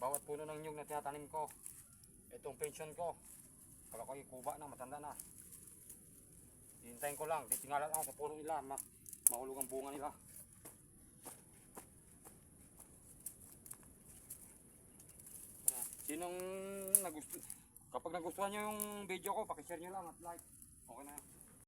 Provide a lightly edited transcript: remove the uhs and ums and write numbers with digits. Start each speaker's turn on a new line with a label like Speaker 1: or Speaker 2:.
Speaker 1: bawat puno ng nyug na tinatanim ko, itong pension ko, pag ako'y kuba na, matanda na, hihintayin ko lang, titingalan ako sa puno nila, mahulog ang bunga nila. Sinong kapag nagustuhan nyo yung video ko, pakishare nyo lang at like. Okay na yan.